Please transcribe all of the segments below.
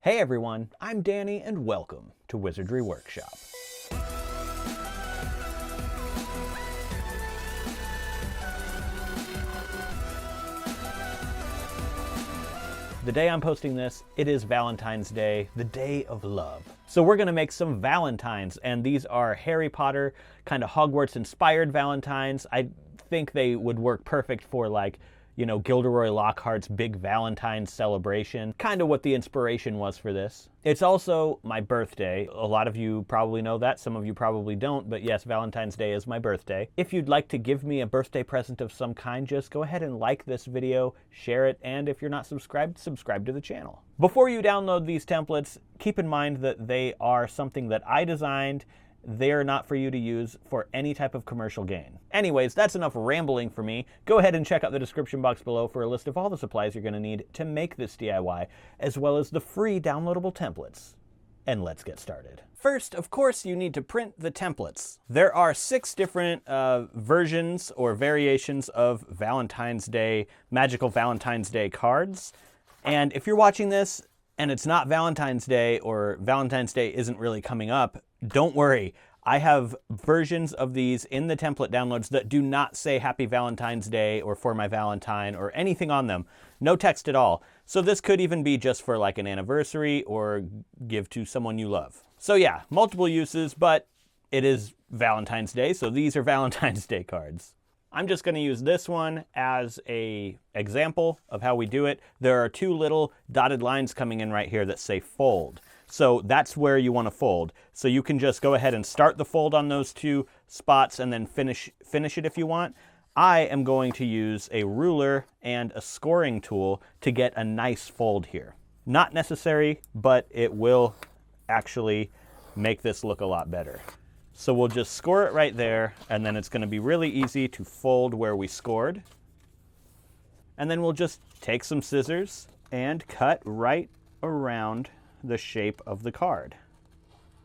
Hey everyone, I'm Danny and welcome to Wizardry Workshop. The day I'm posting this, it is Valentine's Day, the day of love. So we're gonna make some Valentines, and these are Harry Potter, kind of Hogwarts inspired Valentines. I think they would work perfect for Gilderoy Lockhart's big Valentine's celebration, kind of what the inspiration was for this. It's also my birthday. A lot of you probably know that, some of you probably don't, but yes, Valentine's Day is my birthday. If you'd like to give me a birthday present of some kind, just go ahead and like this video, share it, and if you're not subscribed, subscribe to the channel. Before you download these templates, keep in mind that they are something that I designed. They're not for you to use for any type of commercial gain. Anyways, that's enough rambling for me. Go ahead and check out the description box below for a list of all the supplies you're going to need to make this DIY, as well as the free downloadable templates. And let's get started. First, of course, you need to print the templates. There are 6 different versions or variations of Valentine's Day, magical Valentine's Day cards. And if you're watching this and it's not Valentine's Day, or Valentine's Day isn't really coming up, don't worry. I have versions of these in the template downloads that do not say Happy Valentine's Day or For My Valentine or anything on them. No text at all. So this could even be just for like an anniversary or give to someone you love. So yeah, multiple uses, but it is Valentine's Day, so these are Valentine's Day cards. I'm just going to use this one as an example of how we do it. There are 2 little dotted lines coming in right here that say fold. So that's where you want to fold. So you can just go ahead and start the fold on those 2 spots and then finish it if you want. I am going to use a ruler and a scoring tool to get a nice fold here. Not necessary, but it will actually make this look a lot better. So we'll just score it right there, and then it's going to be really easy to fold where we scored. And then we'll just take some scissors and cut right around the shape of the card.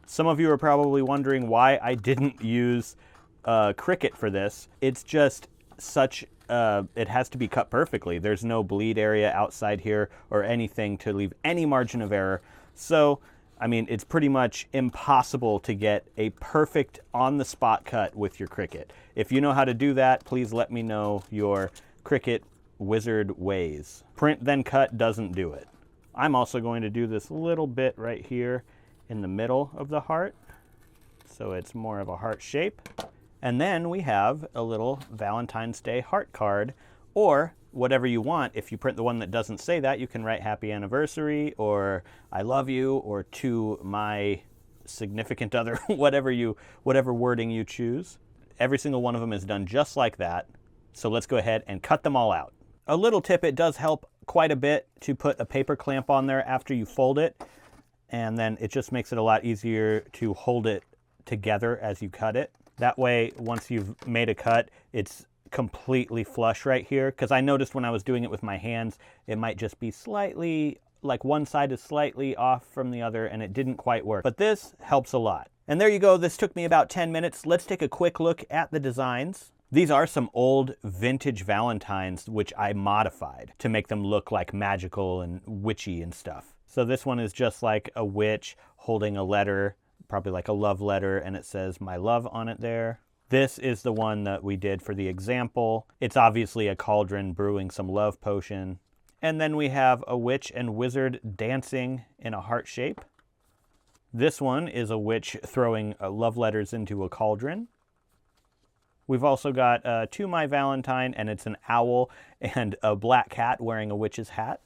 Some of you are probably wondering why I didn't use Cricut for this. It's just such, it has to be cut perfectly. There's no bleed area outside here or anything to leave any margin of error. So I mean, it's pretty much impossible to get a perfect on-the-spot cut with your Cricut. If you know how to do that, please let me know your Cricut wizard ways. Print then cut doesn't do it. I'm also going to do this little bit right here in the middle of the heart, so it's more of a heart shape. And then we have a little Valentine's Day heart card, or whatever you want. If you print the one that doesn't say that, you can write Happy Anniversary or I love you or to my significant other, whatever wording you choose. Every single one of them is done just like that. So let's go ahead and cut them all out. A little tip, it does help quite a bit to put a paper clamp on there after you fold it, and then it just makes it a lot easier to hold it together as you cut it. That way, once you've made a cut, it's completely flush right here, because I noticed when I was doing it with my hands, it might just be slightly, like one side is slightly off from the other, and it didn't quite work. But this helps a lot. And there you go. This took me about 10 minutes. Let's take a quick look at the designs. These are some old vintage Valentines, which I modified to make them look like magical and witchy and stuff. So this one is just like a witch holding a letter, probably like a love letter, and it says my love on it there. This is the one that we did for the example. It's obviously a cauldron brewing some love potion. And then we have a witch and wizard dancing in a heart shape. This one is a witch throwing love letters into a cauldron. We've also got To My Valentine, and it's an owl and a black cat wearing a witch's hat.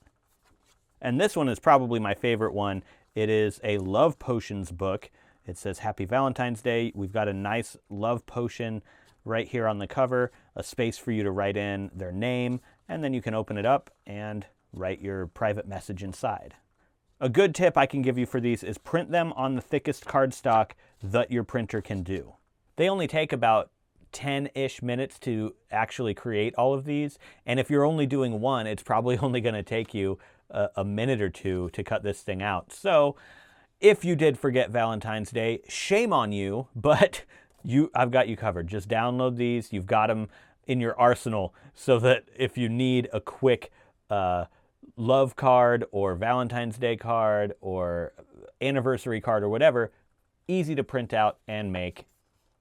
And this one is probably my favorite one. It is a love potions book. It says Happy Valentine's Day. We've got a nice love potion right here on the cover, a space for you to write in their name, and then you can open it up and write your private message inside. A good tip I can give you for these is print them on the thickest cardstock that your printer can do. They only take about 10-ish minutes to actually create all of these, and if you're only doing one, it's probably only going to take you a minute or 2 to cut this thing out. So if you did forget Valentine's Day, shame on you, but I've got you covered. Just download these. You've got them in your arsenal so that if you need a quick love card or Valentine's Day card or anniversary card or whatever, easy to print out and make.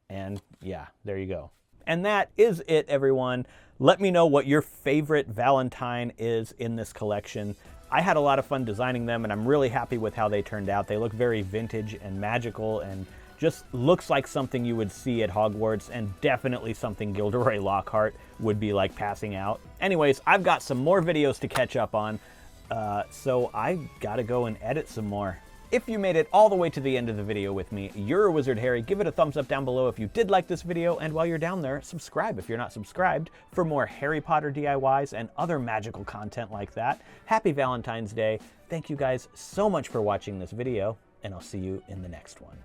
And yeah, there you go. And that is it, everyone. Let me know what your favorite Valentine is in this collection. I had a lot of fun designing them, and I'm really happy with how they turned out. They look very vintage and magical and just looks like something you would see at Hogwarts, and definitely something Gilderoy Lockhart would be like passing out. Anyways, I've got some more videos to catch up on, so I gotta go and edit some more. If you made it all the way to the end of the video with me, you're a Wizard Harry. Give it a thumbs up down below if you did like this video, and while you're down there, subscribe if you're not subscribed for more Harry Potter DIYs and other magical content like that. Happy Valentine's Day. Thank you guys so much for watching this video, and I'll see you in the next one.